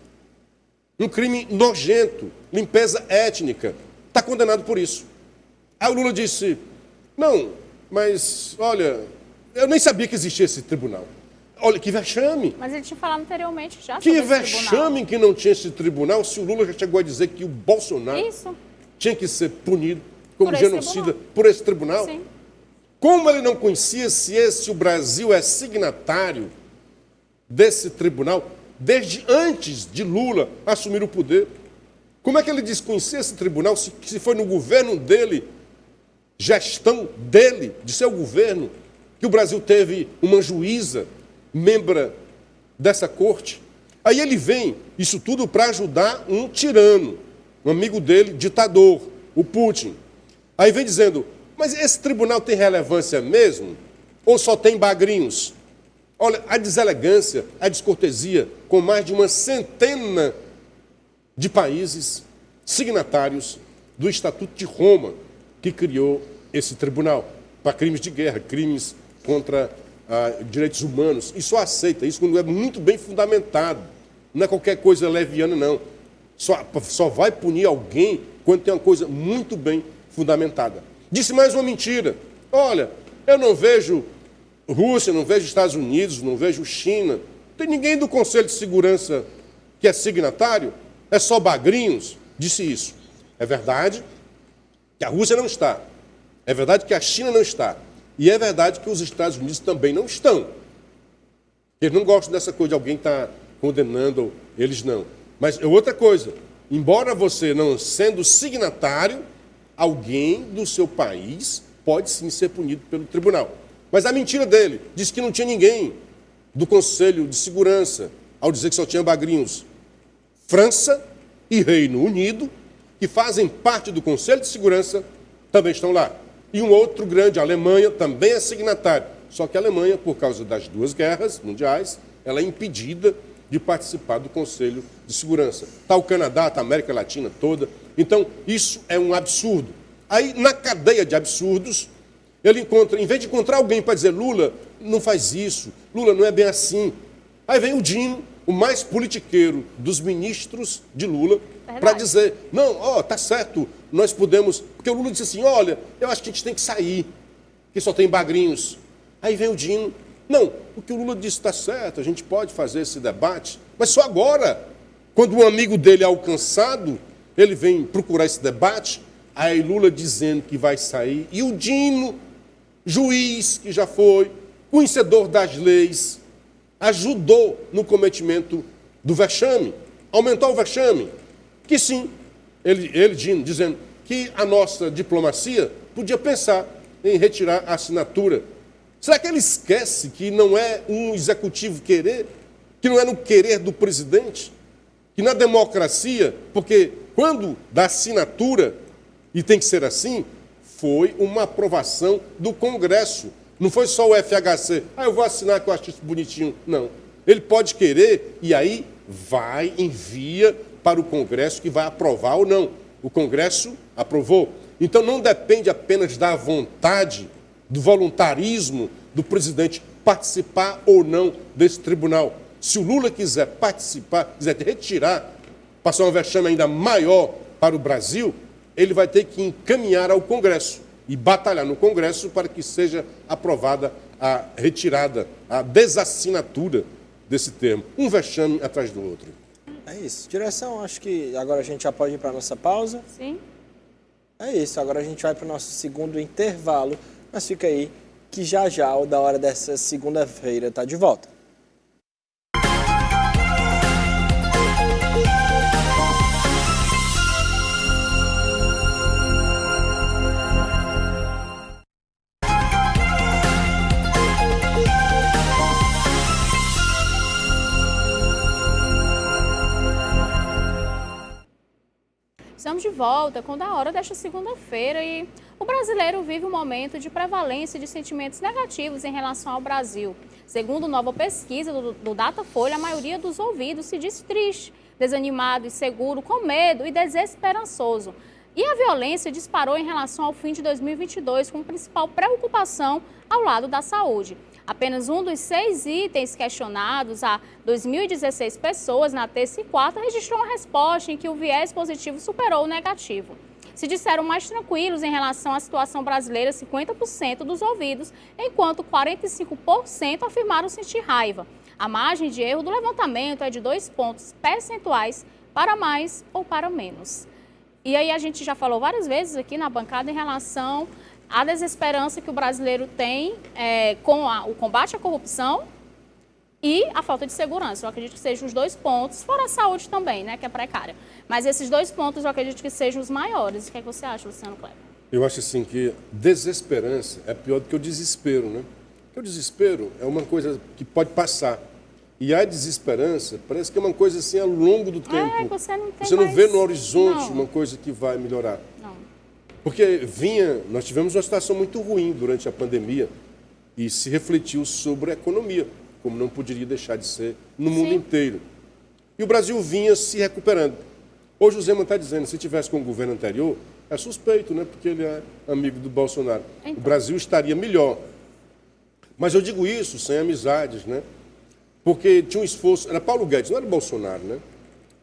Um crime nojento, limpeza étnica. Está condenado por isso. Aí o Lula disse, não, mas, olha, eu nem sabia que existia esse tribunal. Olha, que vexame. Mas ele tinha falado anteriormente já que sobre esse vexame tribunal. Que não tinha esse tribunal, se o Lula já chegou a dizer que o Bolsonaro Isso. tinha que ser punido como Por esse genocida tribunal. por esse tribunal. Sim. Como ele não conhecia se o Brasil é signatário desse tribunal desde antes de Lula assumir o poder? Como é que ele desconhecia esse tribunal se foi no governo dele, gestão dele, de seu governo, que o Brasil teve uma juíza, membro dessa corte? Aí ele vem, isso tudo para ajudar um tirano, um amigo dele, ditador, o Putin. Aí vem dizendo, mas esse tribunal tem relevância mesmo? Ou só tem bagrinhos? Olha, a deselegância, a descortesia, com mais de uma centena de países signatários do Estatuto de Roma, que criou esse tribunal para crimes de guerra, crimes contra direitos humanos. E só aceita isso quando é muito bem fundamentado. Não é qualquer coisa leviana, não. Só vai punir alguém quando tem uma coisa muito bem fundamentada. Disse mais uma mentira. Olha, eu não vejo Rússia, não vejo Estados Unidos, não vejo China. Não tem ninguém do Conselho de Segurança que é signatário. É só bagrinhos. Disse isso. É verdade que a Rússia não está. É verdade que a China não está. E é verdade que os Estados Unidos também não estão. Eles não gostam dessa coisa de alguém estar condenando, eles não. Mas é outra coisa. Embora você não sendo signatário, alguém do seu país pode sim ser punido pelo tribunal. Mas a mentira dele disse que não tinha ninguém do Conselho de Segurança, ao dizer que só tinha bagrinhos. França e Reino Unido, que fazem parte do Conselho de Segurança, também estão lá. E um outro grande, a Alemanha, também é signatário. Só que a Alemanha, por causa das duas guerras mundiais, ela é impedida de participar do Conselho de Segurança. Está o Canadá, está a América Latina toda. Então, isso é um absurdo. Aí, na cadeia de absurdos, ele encontra, em vez de encontrar alguém para dizer, Lula, não faz isso, Lula, não é bem assim. Aí vem o Dino, o mais politiqueiro dos ministros de Lula, para dizer, não, ó, tá certo, nós podemos... Porque o Lula disse assim, olha, eu acho que a gente tem que sair, que só tem bagrinhos. Aí vem o Dino, não, o que o Lula disse está certo, a gente pode fazer esse debate, mas só agora, quando um amigo dele é alcançado, ele vem procurar esse debate, aí Lula dizendo que vai sair, e o Dino, juiz que já foi, conhecedor das leis, ajudou no cometimento do vexame, aumentou o vexame, que sim, ele Dino, dizendo que a nossa diplomacia podia pensar em retirar a assinatura. Será que ele esquece que não é um executivo querer, que não é no querer do presidente, que na democracia, porque quando dá assinatura, e tem que ser assim, foi uma aprovação do Congresso. Não foi só o FHC, eu vou assinar que eu acho isso bonitinho. Não. Ele pode querer e aí vai, envia para o Congresso que vai aprovar ou não. O Congresso aprovou. Então não depende apenas da vontade, do voluntarismo do presidente participar ou não desse tribunal. Se o Lula quiser participar, quiser retirar, passar um vexame ainda maior para o Brasil, ele vai ter que encaminhar ao Congresso e batalhar no Congresso para que seja aprovada a retirada, a desassinatura desse termo. Um vexame atrás do outro. É isso. Direção, acho que agora a gente já pode ir para a nossa pausa. Sim. É isso, agora a gente vai para o nosso segundo intervalo, mas fica aí que já já, o Da Hora dessa segunda-feira, está de volta. Estamos de volta com Da Hora desta segunda-feira e o brasileiro vive um momento de prevalência de sentimentos negativos em relação ao Brasil. Segundo nova pesquisa do Datafolha, a maioria dos ouvidos se diz triste, desanimado, inseguro, com medo e desesperançoso. E a violência disparou em relação ao fim de 2022, com principal preocupação ao lado da saúde. Apenas um dos 6 itens questionados a 2.016 pessoas na terça e quarta registrou uma resposta em que o viés positivo superou o negativo. Se disseram mais tranquilos em relação à situação brasileira 50% dos ouvidos, enquanto 45% afirmaram sentir raiva. A margem de erro do levantamento é de 2 pontos percentuais para mais ou para menos. E aí a gente já falou várias vezes aqui na bancada em relação à desesperança que o brasileiro tem com o combate à corrupção e a falta de segurança. Eu acredito que sejam os 2 pontos, fora a saúde também, né, que é precária. Mas esses 2 pontos eu acredito que sejam os maiores. O que é que você acha, Luciano Kleber? Eu acho assim que desesperança é pior do que o desespero, né? Porque o desespero é uma coisa que pode passar. E a desesperança parece que é uma coisa assim ao longo do tempo. Você não vê no horizonte uma coisa que vai melhorar. Não. Porque nós tivemos uma situação muito ruim durante a pandemia e se refletiu sobre a economia, como não poderia deixar de ser no mundo inteiro. E o Brasil vinha se recuperando. Hoje o Zema está dizendo, se tivesse com o governo anterior, é suspeito, né? Porque ele é amigo do Bolsonaro. Então. O Brasil estaria melhor. Mas eu digo isso sem amizades, né? Porque tinha um esforço, era Paulo Guedes, não era Bolsonaro, né?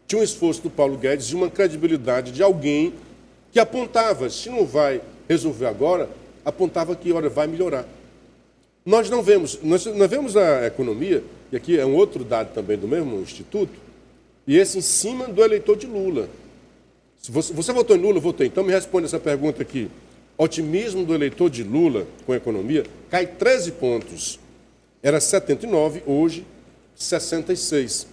Tinha um esforço do Paulo Guedes e uma credibilidade de alguém que apontava, se não vai resolver agora, apontava que, olha, vai melhorar. Nós não vemos, nós vemos a economia, e aqui é um outro dado também do mesmo instituto, e esse em cima do eleitor de Lula. Se você votou em Lula, eu votei. Então me responde essa pergunta aqui. Otimismo do eleitor de Lula com a economia cai 13 pontos. Era 79, hoje 66.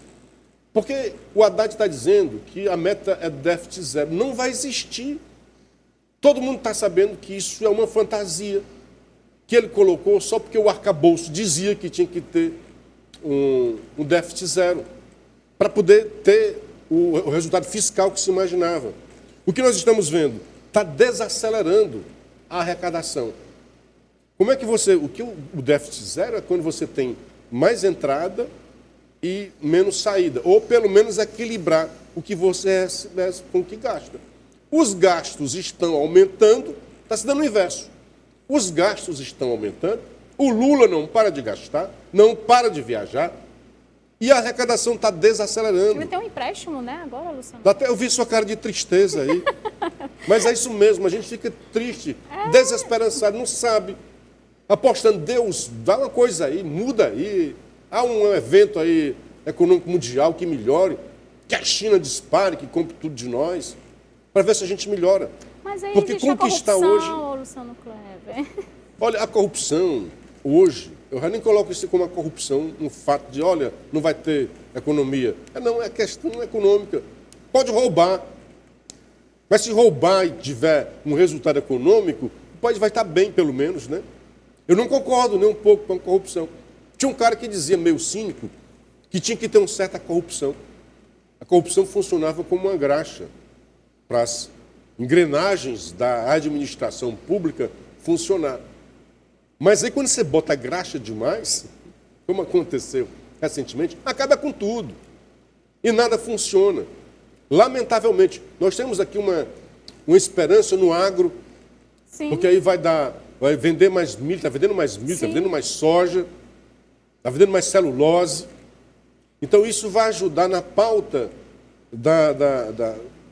Porque o Haddad está dizendo que a meta é déficit zero. Não vai existir. Todo mundo está sabendo que isso é uma fantasia que ele colocou só porque o arcabouço dizia que tinha que ter um déficit zero para poder ter o resultado fiscal que se imaginava. O que nós estamos vendo? Está desacelerando a arrecadação. Como é que o déficit zero é quando você tem mais entrada e menos saída, ou pelo menos equilibrar o que você recebe com o que gasta. Os gastos estão aumentando, está se dando o inverso. Os gastos estão aumentando, o Lula não para de gastar, não para de viajar, e a arrecadação está desacelerando. Ele tem um empréstimo, né, agora, Luciano? Até eu vi sua cara de tristeza aí. Mas é isso mesmo, a gente fica triste, desesperançado, não sabe. Apostando, Deus, dá uma coisa aí, muda aí. Há um evento aí econômico mundial que melhore, que a China dispare, que compre tudo de nós, para ver se a gente melhora. Mas aí Porque existe a conquistar corrupção, hoje... Luciano Kleber. Olha, a corrupção, hoje, eu já nem coloco isso como uma corrupção, no fato de, olha, não vai ter economia. Não, é questão econômica. Pode roubar. Mas se roubar e tiver um resultado econômico, o país vai estar bem, pelo menos, né? Eu não concordo nem um pouco com a corrupção. Tinha um cara que dizia, meio cínico, que tinha que ter uma certa corrupção. A corrupção funcionava como uma graxa para as engrenagens da administração pública funcionar. Mas aí quando você bota graxa demais, como aconteceu recentemente, acaba com tudo. E nada funciona. Lamentavelmente, nós temos aqui uma esperança no agro, Sim. porque aí vai vender mais milho, está vendendo mais milho, está Sim. vendendo mais soja, está vendendo mais celulose. Então isso vai ajudar na pauta da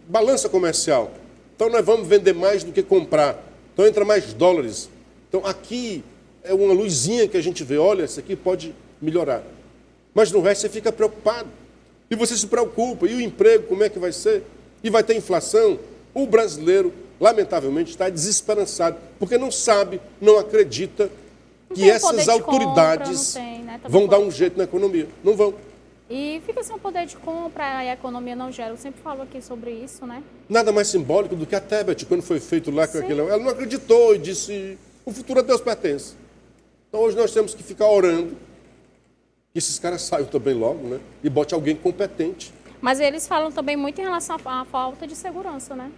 balança comercial. Então nós vamos vender mais do que comprar. Então entra mais dólares. Então aqui é uma luzinha que a gente vê, olha, isso aqui pode melhorar. Mas no resto você fica preocupado. E você se preocupa, e o emprego, como é que vai ser? E vai ter inflação? O brasileiro, lamentavelmente, está desesperançado, porque não sabe, não acredita que essas autoridades vão dar um jeito na economia. Não vão. E fica sem o poder de compra e a economia não gera. Eu sempre falo aqui sobre isso, né? Nada mais simbólico do que a Tebet, quando foi feito lá com Sim. aquilo. Ela não acreditou e disse, o futuro a Deus pertence. Então hoje nós temos que ficar orando que esses caras saiam também logo, né? E bote alguém competente. Mas eles falam também muito em relação à falta de segurança, né?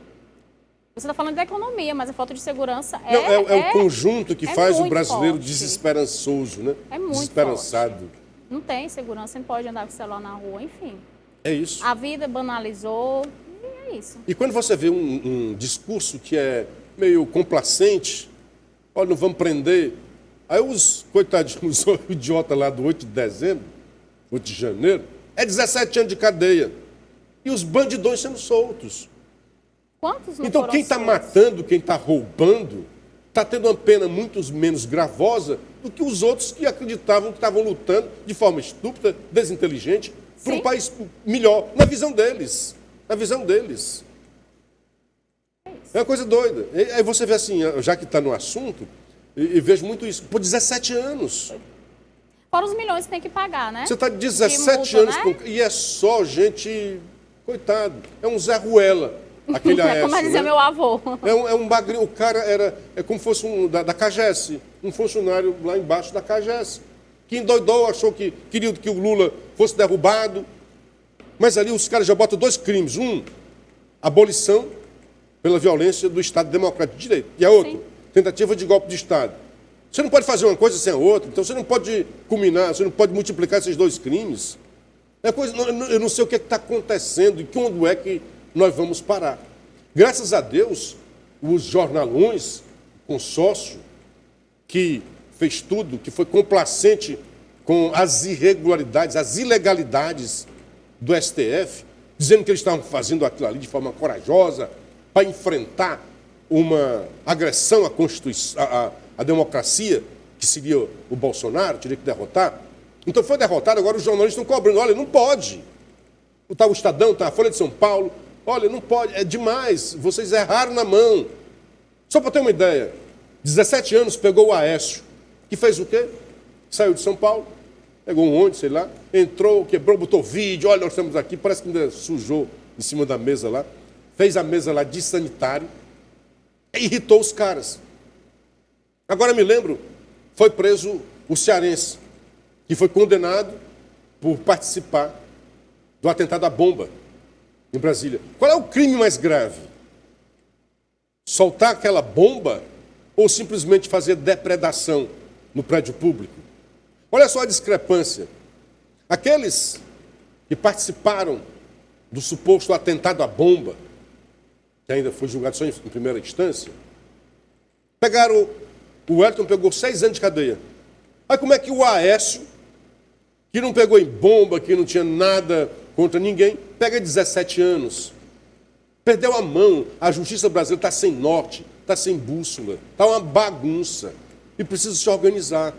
Você está falando da economia, mas a falta de segurança é o conjunto que faz o muito brasileiro forte. desesperançoso, né? É muito desesperançado. forte. Não tem segurança, você não pode andar com o celular na rua, enfim. É isso. A vida banalizou e é isso. E quando você vê um discurso que é meio complacente, olha, não vamos prender. Aí os coitadinhos, os idiotas lá do 8 de dezembro, 8 de janeiro, é 17 anos de cadeia. E os bandidões sendo soltos. Quantos não Então foram quem está soltos? matando, quem está roubando, está tendo uma pena muito menos gravosa do que os outros que acreditavam que estavam lutando de forma estúpida, desinteligente, por um país melhor, na visão deles. Na visão deles. É uma coisa doida. Aí você vê assim, já que está no assunto, e vejo muito isso, por 17 anos. Fora os milhões que tem que pagar, né? Você está 17 multa, anos né? e é só gente, coitado, é um Zé Ruela, aquele Aécio. Como dizia meu avô. É um bagrinho, o cara é como se fosse da CAGES, um funcionário lá embaixo da CAGES, que endoidou, achou que queria que o Lula fosse derrubado. Mas ali os caras já botam dois crimes. Um, abolição pela violência do Estado Democrático de Direito. E a outra, Sim. tentativa de golpe de Estado. Você não pode fazer uma coisa sem a outra, então você não pode culminar, você não pode multiplicar esses dois crimes. Eu não sei o que está acontecendo e quando é que nós vamos parar. Graças a Deus, os jornalões, o consórcio, que fez tudo, que foi complacente com as irregularidades, as ilegalidades do STF, dizendo que eles estavam fazendo aquilo ali de forma corajosa para enfrentar uma agressão à Constituição, à democracia, que seria o Bolsonaro, teria que derrotar. Então foi derrotado, agora os jornalistas estão cobrando. Olha, não pode. Está o Estadão, está a Folha de São Paulo. Olha, não pode, é demais, vocês erraram na mão. Só para ter uma ideia, 17 anos pegou o Aécio, que fez o quê? Saiu de São Paulo, pegou um ônibus, sei lá, entrou, quebrou, botou vídeo, olha, nós estamos aqui, parece que ainda sujou em cima da mesa lá, fez a mesa lá de sanitário, e irritou os caras. Agora me lembro, foi preso o cearense, que foi condenado por participar do atentado à bomba em Brasília. Qual é o crime mais grave? Soltar aquela bomba ou simplesmente fazer depredação no prédio público? Olha só a discrepância. Aqueles que participaram do suposto atentado à bomba, que ainda foi julgado só em primeira instância, o Wellington pegou 6 anos de cadeia. Aí como é que o Aécio, que não pegou em bomba, que não tinha nada contra ninguém, pega 17 anos? Perdeu a mão. A justiça brasileira está sem norte, está sem bússola, está uma bagunça. E precisa se organizar.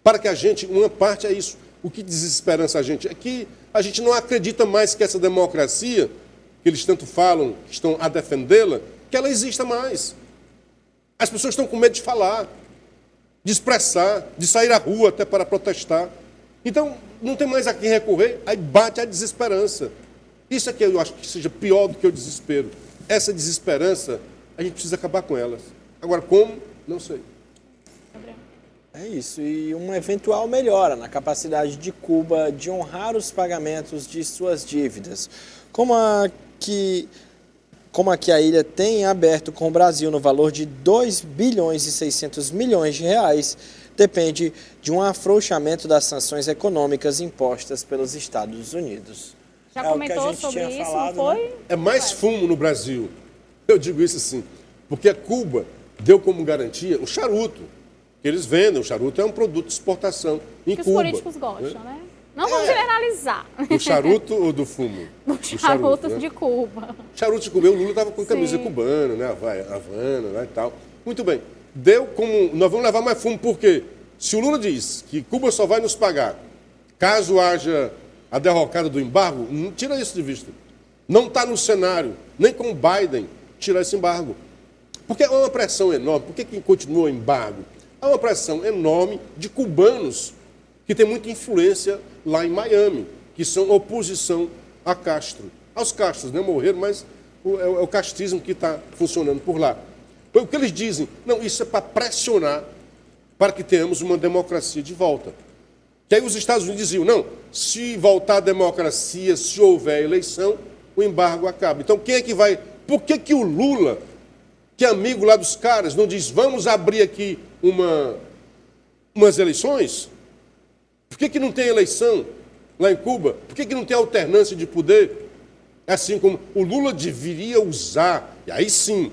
Para que a gente, uma parte é isso. O que desesperança a gente é que a gente não acredita mais que essa democracia, que eles tanto falam, que estão a defendê-la, que ela exista mais. As pessoas estão com medo de falar, de expressar, de sair à rua até para protestar. Então, não tem mais a quem recorrer, aí bate a desesperança. Isso é que eu acho que seja pior do que o desespero. Essa desesperança, a gente precisa acabar com elas. Agora, como? Não sei. É isso, e uma eventual melhora na capacidade de Cuba de honrar os pagamentos de suas dívidas, como a que a ilha tem aberto com o Brasil no valor de 2 bilhões e 600 milhões de reais, depende de um afrouxamento das sanções econômicas impostas pelos Estados Unidos. Já comentou sobre isso, não foi? Né? É mais fumo no Brasil. Eu digo isso assim, porque a Cuba deu como garantia o charuto, que eles vendem. O charuto é um produto de exportação em Cuba. Que os políticos gostam, né? Não vamos generalizar. Do charuto ou do fumo? Do charuto, né? De Cuba. Charuto de Cuba. O Lula estava com camisa cubana, né? Havana, né? E tal. Muito bem. Deu como... Nós vamos levar mais fumo, por quê? Se o Lula diz que Cuba só vai nos pagar caso haja a derrocada do embargo, tira isso de vista. Não está no cenário, nem com o Biden, tirar esse embargo. Porque há uma pressão enorme. Por que continua o embargo? Há uma pressão enorme de cubanos que têm muita influência lá em Miami, que são oposição a Castro. Aos Castros, né? Morreram, mas é o castrismo que está funcionando por lá. Então, o que eles dizem? Não, isso é para pressionar para que tenhamos uma democracia de volta. Que aí os Estados Unidos diziam, não, se voltar a democracia, se houver eleição, o embargo acaba. Então, quem é que vai... Por que o Lula, que é amigo lá dos caras, não diz, vamos abrir aqui umas eleições? Por que não tem eleição lá em Cuba? Por que não tem alternância de poder? Assim como o Lula deveria usar, e aí sim,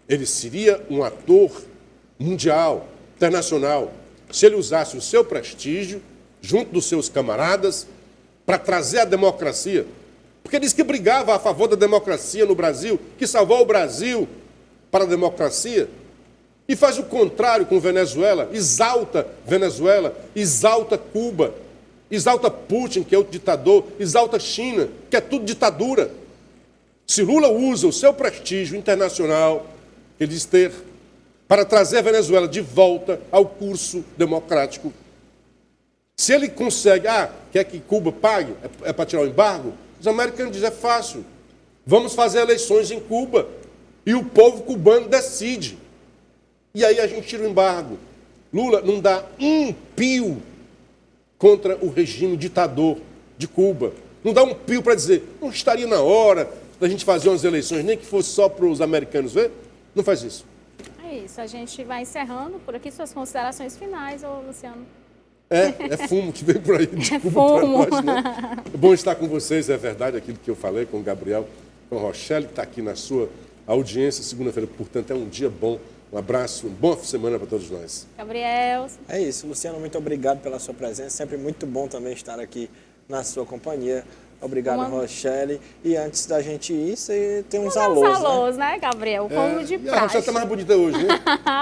ele seria um ator mundial, internacional, se ele usasse o seu prestígio, junto dos seus camaradas, para trazer a democracia. Porque diz que brigava a favor da democracia no Brasil, que salvou o Brasil para a democracia, e faz o contrário com Venezuela, exalta Cuba, exalta Putin, que é outro ditador, exalta China, que é tudo ditadura. Se Lula usa o seu prestígio internacional, ele diz ter, para trazer a Venezuela de volta ao curso democrático, se ele consegue, quer que Cuba pague, é para tirar o embargo, os americanos dizem, é fácil, vamos fazer eleições em Cuba, e o povo cubano decide. E aí a gente tira o embargo. Lula não dá um pio contra o regime ditador de Cuba. Não dá um pio para dizer, não estaria na hora da gente fazer umas eleições, nem que fosse só para os americanos ver? Não faz isso. É isso, a gente vai encerrando por aqui suas considerações finais, Luciano. É fumo que vem por aí de Cuba para nós, né? É bom estar com vocês, é verdade, aquilo que eu falei com o Gabriel, com a Rochelle, que está aqui na sua audiência, segunda-feira, portanto, é um dia bom. Um abraço, uma boa semana para todos nós. Gabriel. É isso, Luciano, muito obrigado pela sua presença. Sempre muito bom também estar aqui na sua companhia. Obrigado, Rochelle. E antes da gente ir, você tem uns alôs, né? Uns alôs, né, Gabriel? Como de praxe. A Rochelle está mais bonita hoje, né?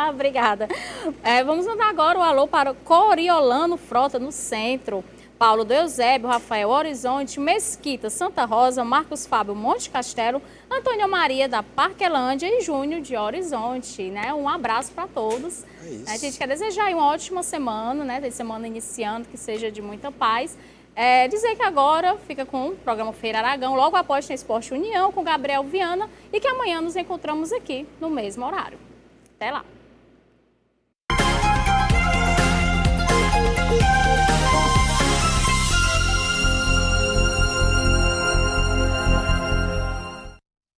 Obrigada. Vamos mandar agora o alô para Coriolano Frota, no centro. Paulo do Eusébio, Rafael Horizonte, Mesquita, Santa Rosa, Marcos Fábio Monte Castelo, Antônia Maria da Parquelândia e Júnior de Horizonte, né? Um abraço para todos. É isso. A gente quer desejar uma ótima semana, né? Tem semana iniciando, que seja de muita paz. Dizer que agora fica com o programa Feira Aragão, logo após tem Esporte União com Gabriel Viana e que amanhã nos encontramos aqui no mesmo horário. Até lá!